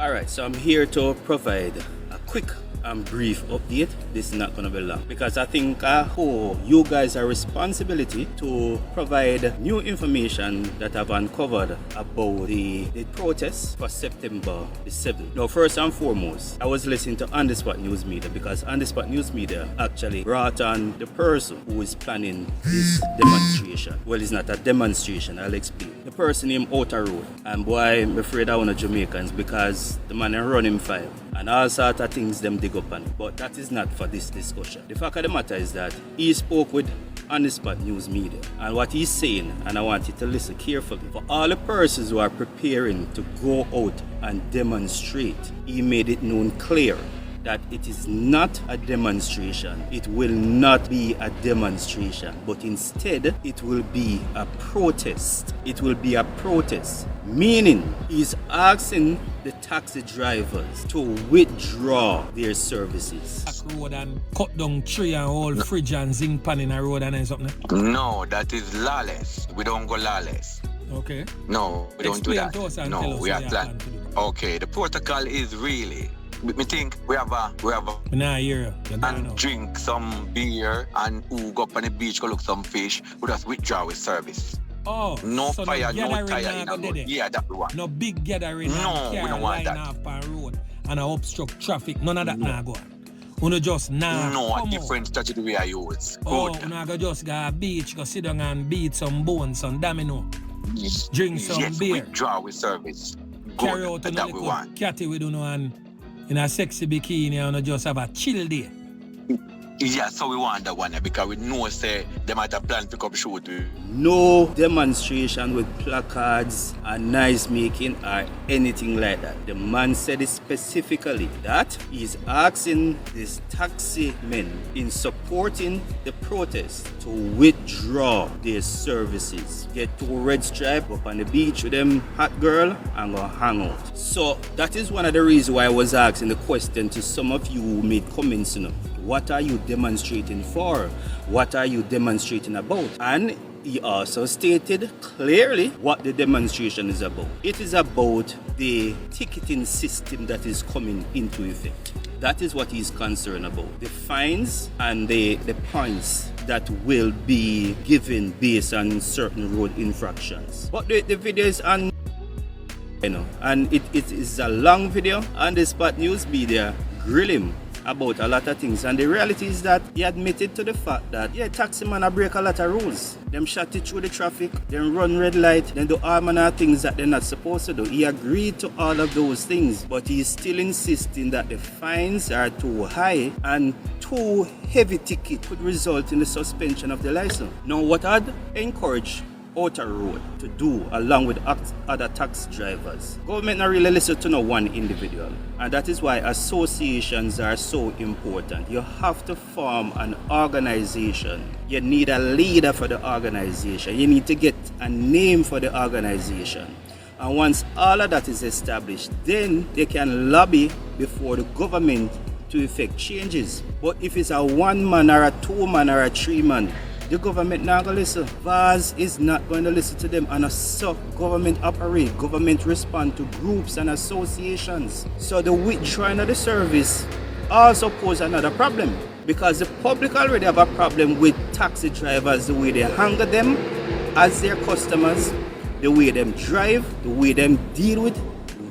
Alright, so I'm here to provide a quick and brief update. This is not going to be long because I think you guys are responsibility to provide new information that I've uncovered about the protests for September the 7th. Now, first and foremost, I was listening to On The Spot News Media because On The Spot News Media actually brought on the person who is planning this demonstration. Well, it's not a demonstration, I'll explain. The person named Outer Road, and boy, I'm afraid I want Jamaicans because the man run him file and all sorts of things them dig up on it. But that is not for this discussion. The fact of the matter is that he spoke with On The Spot News Media, and what he's saying, and I want you to listen carefully, for all the persons who are preparing to go out and demonstrate, he made it known clear that it is not a demonstration. It will not be a demonstration, but instead it will be a protest. It will be a protest, meaning he's asking the taxi drivers to withdraw their services. Back road and cut down tree and old fridge and zinc pan in a road and something. No, that is lawless. We don't go lawless. Okay. No, we don't do that. No, we are plan. Okay, the protocol is really. Me think we have a Nah, here. and drink some beer and who go up on the beach go look some fish. We just withdraw with service. Oh, No so fire, no gathering tire nah in go a road. there. Yeah, that we want. No big gathering. No, we don't want that. Off on road and obstruct traffic. None of that nah go on. Uno just nah. No, a come different strategy we are use. Oh, Good. uno go just go a beach, go sit down and beat some bones, some domino. Drink some yes, beer. withdraw with service. Carry Good. out That a we little want. catty with uno and in a sexy bikini and just have a chill day. Yeah, so we want that one because we know say they might have planned to come shoot. No demonstration with placards and noise making or anything like that. The man said it specifically that he's asking these taxi men in supporting the protest to withdraw their services. Get to a red stripe up on the beach with them hot girl and go hang out. So that is one of the reasons why I was asking the question to some of you who made comments, what are you demonstrating for? What are you demonstrating about? And he also stated clearly what the demonstration is about. It is about the ticketing system that is coming into effect. That is what he's concerned about. The fines and the points that will be given based on certain road infractions. But the video is on, and it is a long video, and the Spot News Media grill him about a lot of things, and the reality is that he admitted to the fact that taxi man break a lot of rules. Them shut it through the traffic, them run red light, then do all manner of things that they're not supposed to do. He agreed to all of those things, but he's still insisting that the fines are too high and too heavy ticket could result in the suspension of the license. Now, what I'd encourage Outer Road to do along with other taxi drivers, government not really listen to no one individual, and that is why associations are so important. You have to form an organization. You need a leader for the organization. You need to get a name for the organization, and once all of that is established, then they can lobby before the government to effect changes. But if it's a one man or a two man or a three man, the government not going to listen. VAS is not going to listen to them, and so government operate, government respond to groups and associations. So the withdrawing of the service also pose another problem, because the public already have a problem with taxi drivers, the way they handle them as their customers, the way them drive, the way them deal with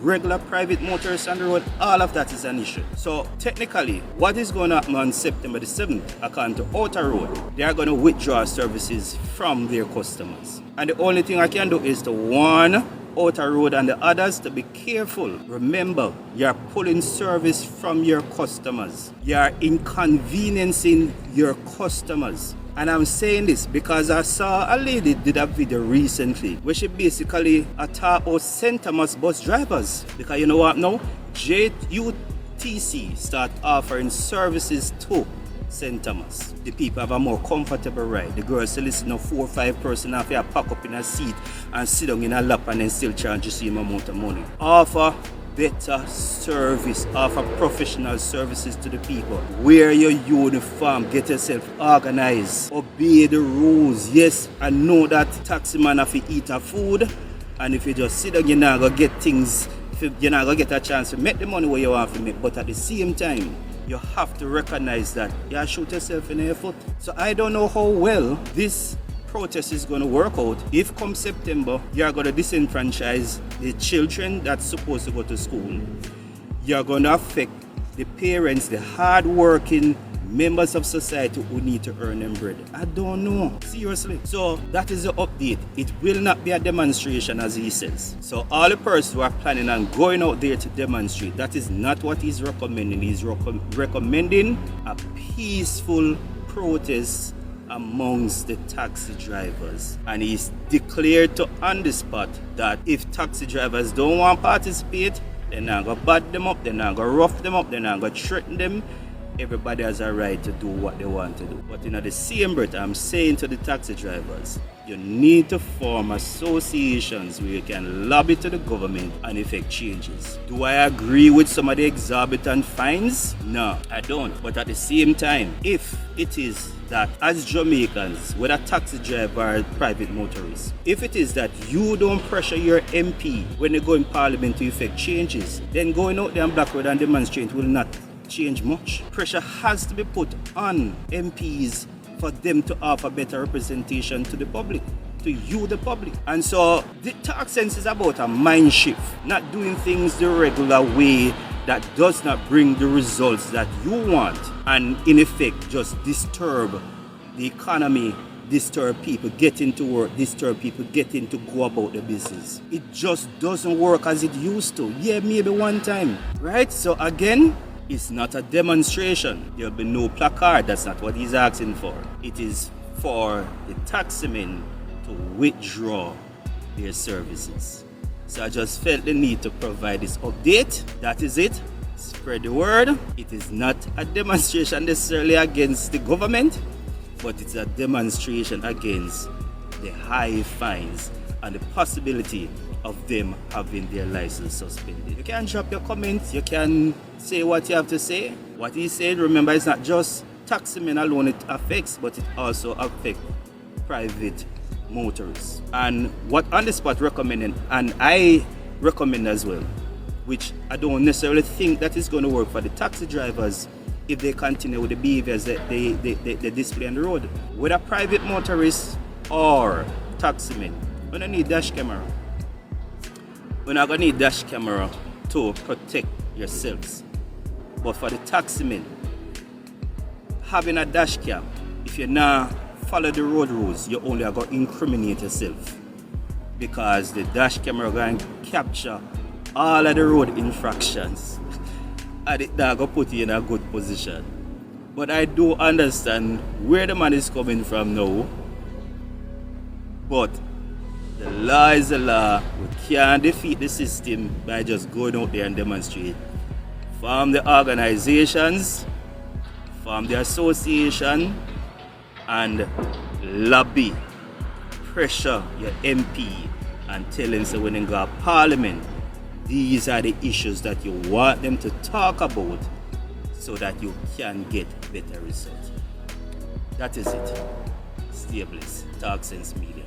regular private motorists on the road. All of that is an issue. So technically, what is going to happen on September the 7th, according to Outer Road, they are going to withdraw services from their customers. And the only thing I can do is to warn Outer Road and the others to be careful. Remember, you are pulling service from your customers. You are inconveniencing your customers. And I'm saying this because I saw a lady did a video recently where she basically attacked about St. Thomas bus drivers. Because you know what now? JUTC start offering services to St. Thomas. The people have a more comfortable ride. The girls still listen to 4 or 5 person after you pack up in a seat and sit down in a lap and then still charge the same amount of money. Offer better service, offer professional services to the people. Wear your uniform, get yourself organized, obey the rules. Yes, I know that taxi man have to eat a food, and if you just sit down, you're not gonna get things you're not going to get a chance to make the money where you want to make, but at the same time, you have to recognize that you shoot yourself in the foot. So I don't know how well this protest is going to work out if come September you're going to disenfranchise the children that's supposed to go to school. You're going to affect the parents, the hard-working members of society who need to earn them bread. I don't know. Seriously. So that is the update. It will not be a demonstration as he says. So all the persons who are planning on going out there to demonstrate, that is not what he's recommending. He's recommending a peaceful protest amongst the taxi drivers. And he's declared on the spot that if taxi drivers don't want to participate, they're not going to bad them up, they're not going to rough them up, they're not going to threaten them. Everybody has a right to do what they want to do. But in the same breath, I'm saying to the taxi drivers, you need to form associations where you can lobby to the government and effect changes. Do I agree with some of the exorbitant fines? No, I don't. But at the same time, if it is that as Jamaicans, whether taxi driver or private motorists, if it is that you don't pressure your MP when they go in parliament to effect changes, then going out there and backward and demonstrate will not change much. Pressure has to be put on MPs for them to offer better representation to the public, to you the public. And so the talk sense is about a mind shift, not doing things the regular way that does not bring the results that you want and in effect just disturb the economy, disturb people getting to work, disturb people getting to go about the business. It just doesn't work as it used to. Yeah, maybe one time, right? So again, it's not a demonstration. There'll be no placard. That's not what he's asking for. It is for the taximen to withdraw their services. So I just felt the need to provide this update. That is it. Spread the word. It is not a demonstration necessarily against the government, but it's a demonstration against the high fines and the possibility of them having their license suspended. You can drop your comments, you can say what you have to say. What he said, remember, it's not just taximen alone it affects, but it also affects private motorists. And what On The Spot recommended, and I recommend as well, which I don't necessarily think that is going to work for the taxi drivers if they continue with the behaviors that they display on the road. Whether private motorists or taximen, we don't need dash camera. We're not going to need dash camera to protect yourselves. But for the taximen, having a dash cam, if you not follow the road rules, you only are going to incriminate yourself. Because the dash camera going to capture all of the road infractions. And it's going to put you in a good position. But I do understand where the man is coming from now. But the law is the law. We can't defeat the system by just going out there and demonstrate. Form the organizations, form the association, and lobby, pressure your MP and tell them so when they go to Parliament, these are the issues that you want them to talk about so that you can get better results. That is it. Stay blessed. Talk Sense Media.